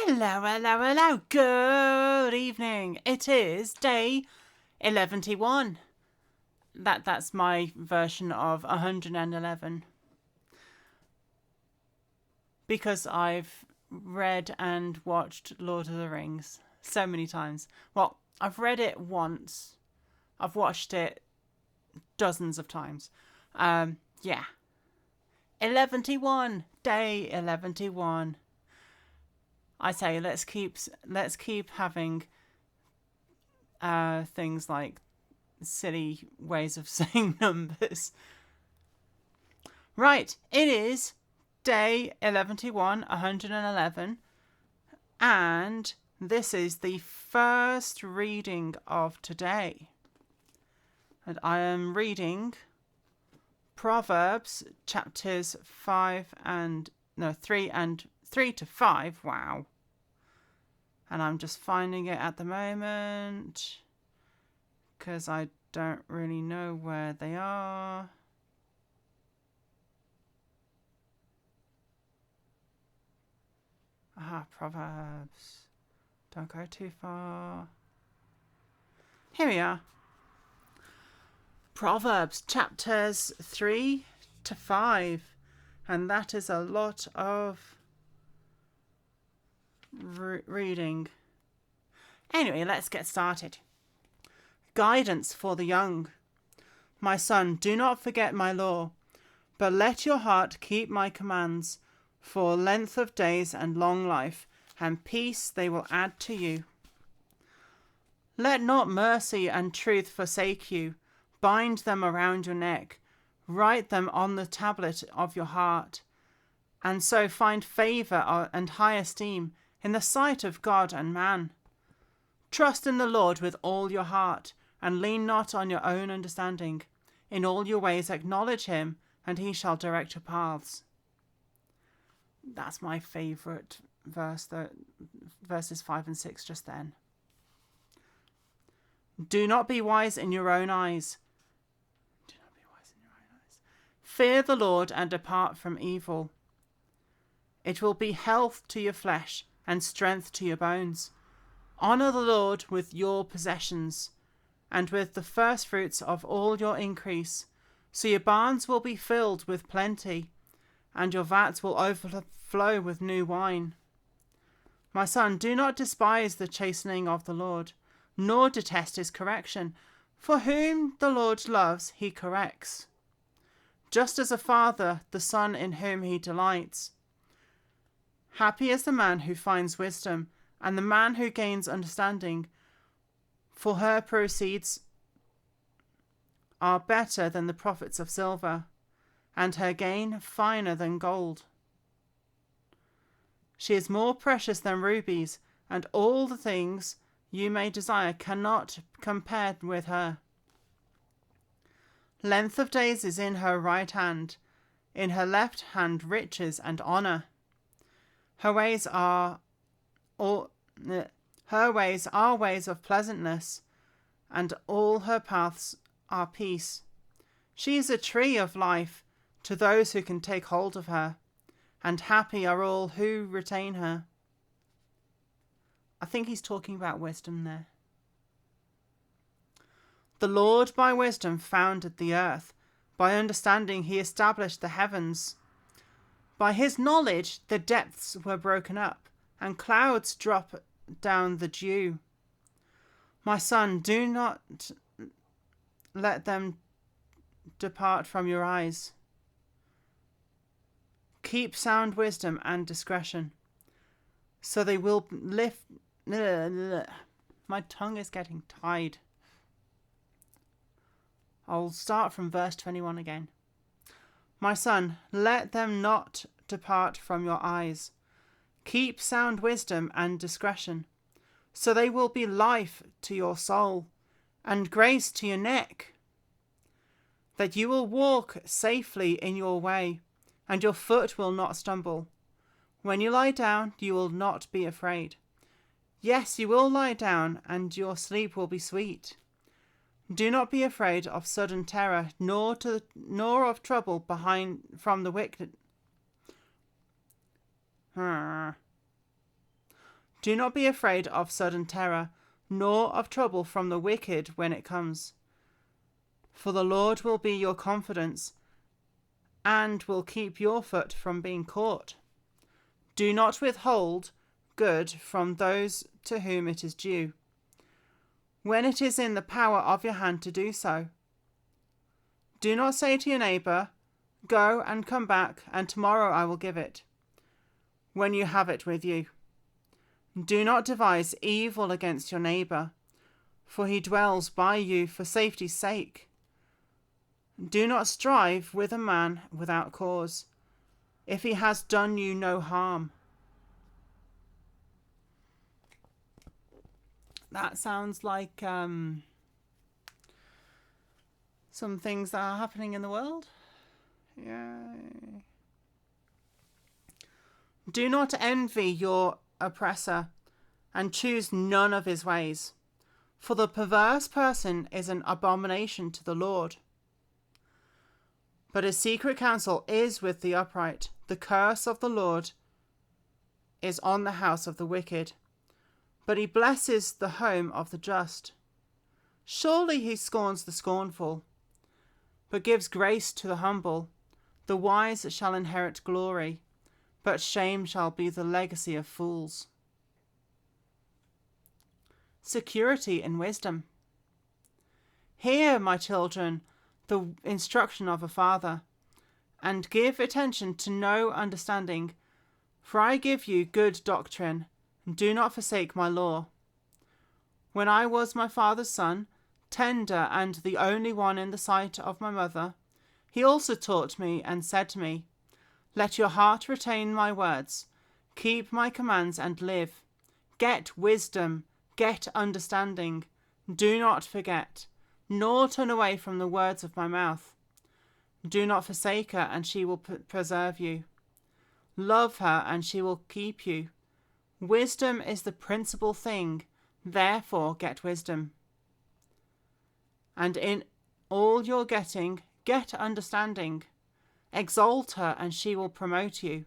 Hello, hello, hello. Good evening. It is day 11. That's my version of 111. Because I've read and watched Lord of the Rings so many times. Well, I've read it once. I've watched it dozens of times. Yeah. 11. Day 11. I say let's keep having things like silly ways of saying numbers. Right, it is day 111, and this is the first reading of today. And I am reading Proverbs chapters 3 to 5. Wow. And I'm just finding it at the moment because I don't really know where they are. Proverbs. Don't go too far. Here we are. Proverbs chapters 3 to 5. And that is a lot of reading. Anyway, let's get started. Guidance for the young. My son, do not forget my law, but let your heart keep my commands, for length of days and long life and peace they will add to you. Let not mercy and truth forsake you. Bind them around your neck. Write them on the tablet of your heart, and so find favour and high esteem in the sight of God and man. Trust in the Lord with all your heart, and lean not on your own understanding. In all your ways acknowledge him, and he shall direct your paths. That's my favourite verse, verses 5 and 6 just then. Do not be wise in your own eyes. Fear the Lord and depart from evil. It will be health to your flesh and strength to your bones. Honour the Lord with your possessions and with the firstfruits of all your increase, so your barns will be filled with plenty, and your vats will overflow with new wine. My son, do not despise the chastening of the Lord, nor detest his correction, for whom the Lord loves he corrects, just as a father the son in whom he delights. Happy is the man who finds wisdom, and the man who gains understanding, for her proceeds are better than the profits of silver, and her gain finer than gold. She is more precious than rubies, and all the things you may desire cannot compare with her. Length of days is in her right hand, in her left hand riches and honour. Her ways are ways of pleasantness, and all her paths are peace. She is a tree of life to those who can take hold of her, and happy are all who retain her. I think he's talking about wisdom there. The Lord by wisdom founded the earth. By understanding he established the heavens. By his knowledge the depths were broken up, and clouds drop down the dew. My son, do not let them depart from your eyes. Keep sound wisdom and discretion, so they will lift... My tongue is getting tied. I'll start from verse 21 again. My son, let them not depart from your eyes. Keep sound wisdom and discretion, so they will be life to your soul and grace to your neck, that you will walk safely in your way, and your foot will not stumble. When you lie down, you will not be afraid. Yes, you will lie down, and your sleep will be sweet. Do not be afraid of sudden terror, nor of trouble from the wicked. Do not be afraid of sudden terror, nor of trouble from the wicked when it comes. For the Lord will be your confidence, and will keep your foot from being caught. Do not withhold good from those to whom it is due, when it is in the power of your hand to do so. Do not say to your neighbour, "Go and come back, and tomorrow I will give it," when you have it with you. Do not devise evil against your neighbour, for he dwells by you for safety's sake. Do not strive with a man without cause, if he has done you no harm. That sounds like some things that are happening in the world. Yay. Do not envy your oppressor, and choose none of his ways, for the perverse person is an abomination to the Lord. But his secret counsel is with the upright. The curse of the Lord is on the house of the wicked, but he blesses the home of the just. Surely he scorns the scornful, but gives grace to the humble. The wise shall inherit glory, but shame shall be the legacy of fools. Security in wisdom. Hear, my children, the instruction of a father, and give attention to no understanding, for I give you good doctrine, and do not forsake my law. When I was my father's son, tender and the only one in the sight of my mother, he also taught me and said to me, "Let your heart retain my words, keep my commands and live. Get wisdom, get understanding. Do not forget, nor turn away from the words of my mouth. Do not forsake her, and she will preserve you. Love her, and she will keep you. Wisdom is the principal thing, therefore get wisdom. And in all your getting, get understanding. Exalt her, and she will promote you.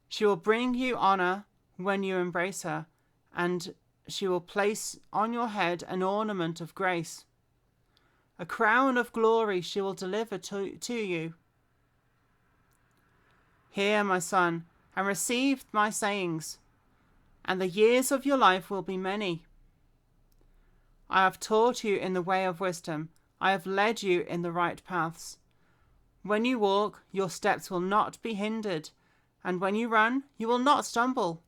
She will bring you honor when you embrace her, and she will place on your head an ornament of grace. A crown of glory she will deliver to you. Hear, my son, and receive my sayings, and the years of your life will be many. I have taught you in the way of wisdom. I have led you in the right paths. When you walk, your steps will not be hindered, and when you run, you will not stumble.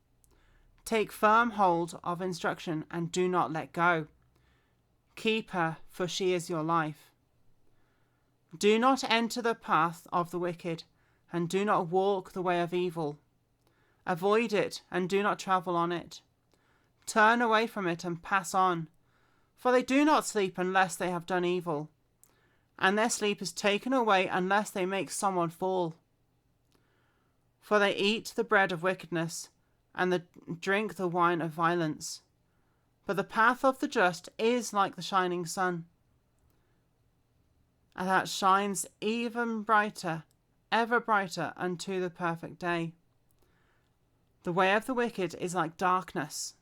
Take firm hold of instruction and do not let go. Keep her, for she is your life. Do not enter the path of the wicked, and do not walk the way of evil. Avoid it, and do not travel on it. Turn away from it and pass on, for they do not sleep unless they have done evil, and their sleep is taken away unless they make someone fall. For they eat the bread of wickedness, and drink the wine of violence. But the path of the just is like the shining sun, and that shines even brighter, ever brighter unto the perfect day. The way of the wicked is like darkness.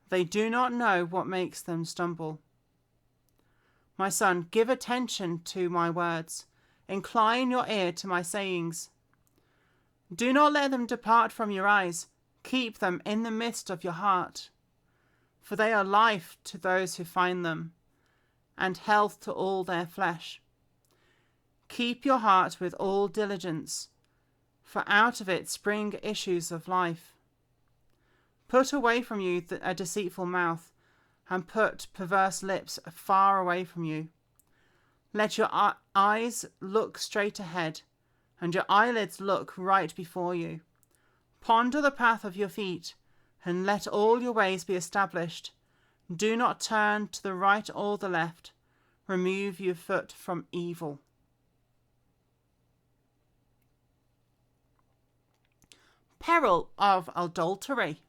They do not know what makes them stumble. My son, give attention to my words. Incline your ear to my sayings. Do not let them depart from your eyes. Keep them in the midst of your heart. For they are life to those who find them, and health to all their flesh. Keep your heart with all diligence, for out of it spring issues of life. Put away from you a deceitful mouth, and put perverse lips far away from you. Let your eyes look straight ahead, and your eyelids look right before you. Ponder the path of your feet, and let all your ways be established. Do not turn to the right or the left. Remove your foot from evil. Peril of adultery.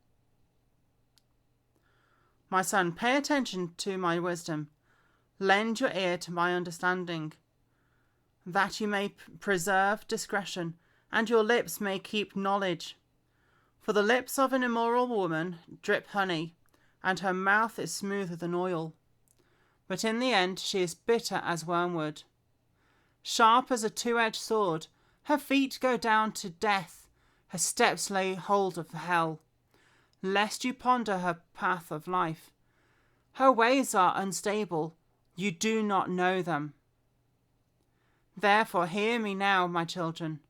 My son, pay attention to my wisdom. Lend your ear to my understanding, that you may preserve discretion, and your lips may keep knowledge. For the lips of an immoral woman drip honey, and her mouth is smoother than oil. But in the end she is bitter as wormwood. Sharp as a two-edged sword, her feet go down to death, her steps lay hold of hell. Lest you ponder her path of life. Her ways are unstable, you do not know them. Therefore hear me now, my children,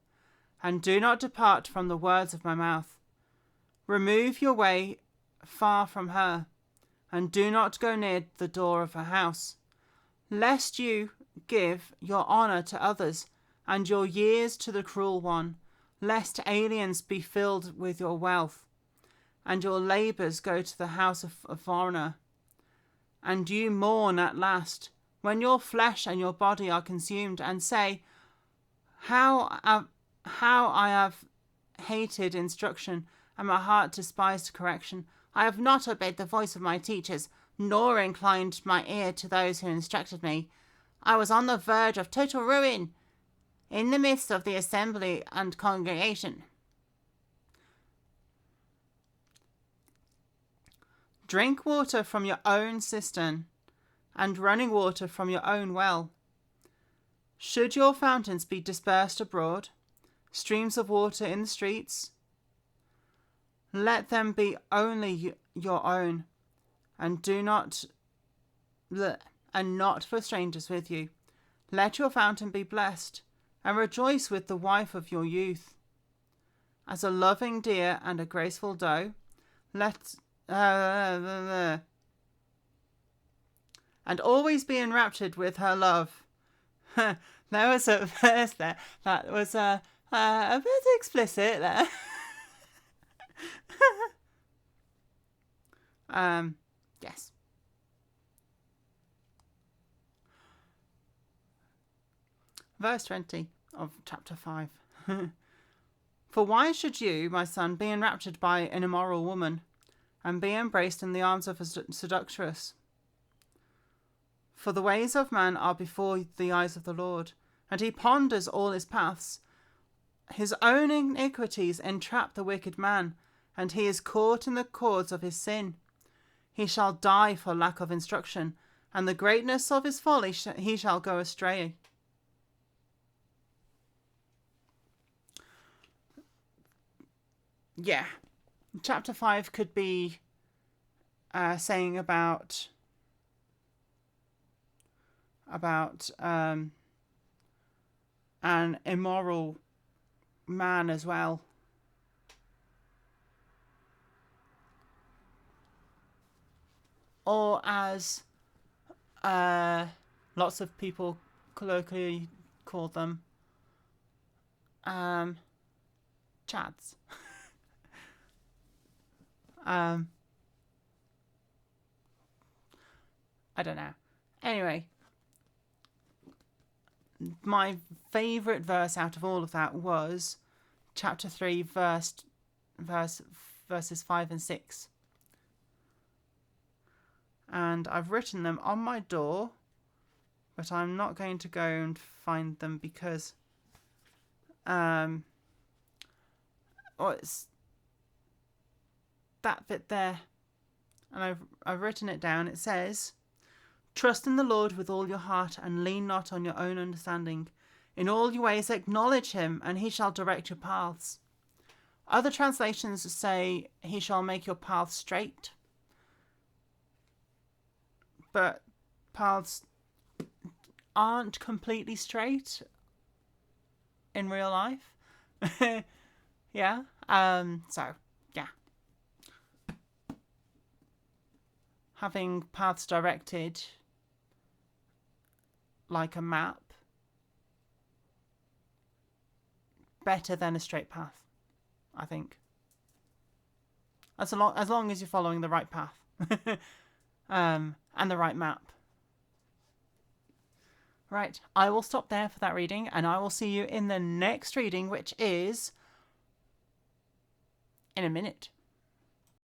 and do not depart from the words of my mouth. Remove your way far from her, and do not go near the door of her house, lest you give your honour to others, and your years to the cruel one, lest aliens be filled with your wealth, and your labours go to the house of a foreigner. And you mourn at last, when your flesh and your body are consumed, and say, How I have hated instruction, and my heart despised correction. I have not obeyed the voice of my teachers, nor inclined my ear to those who instructed me. I was on the verge of total ruin, in the midst of the assembly and congregation. Drink water from your own cistern, and running water from your own well. Should your fountains be dispersed abroad, streams of water in the streets, let them be only your own, and not for strangers with you. Let your fountain be blessed, and rejoice with the wife of your youth. As a loving deer and a graceful doe, and always be enraptured with her love. There was a verse there that was a bit explicit there. Yes. Verse 20 of chapter 5. For why should you, my son, be enraptured by an immoral woman, and be embraced in the arms of a seductress? For the ways of man are before the eyes of the Lord, and he ponders all his paths. His own iniquities entrap the wicked man, and he is caught in the cords of his sin. He shall die for lack of instruction, and the greatness of his folly he shall go astray. Yeah, chapter 5 could be saying about an immoral man as well. Or as lots of people colloquially call them, chads. I don't know. Anyway, my favourite verse out of all of that was chapter 3, verses 5 and 6. And I've written them on my door, but I'm not going to go and find them because it's that bit there, and I've written it down. It says, trust in the Lord with all your heart, and lean not on your own understanding. In all your ways acknowledge him, and he shall direct your paths. Other translations say he shall make your paths straight. But paths aren't completely straight in real life. Yeah. So, yeah. Having paths directed like a map, better than a straight path, I think. As long as you're following the right path. And the right map. Right, I will stop there for that reading, and I will see you in the next reading, which is in a minute.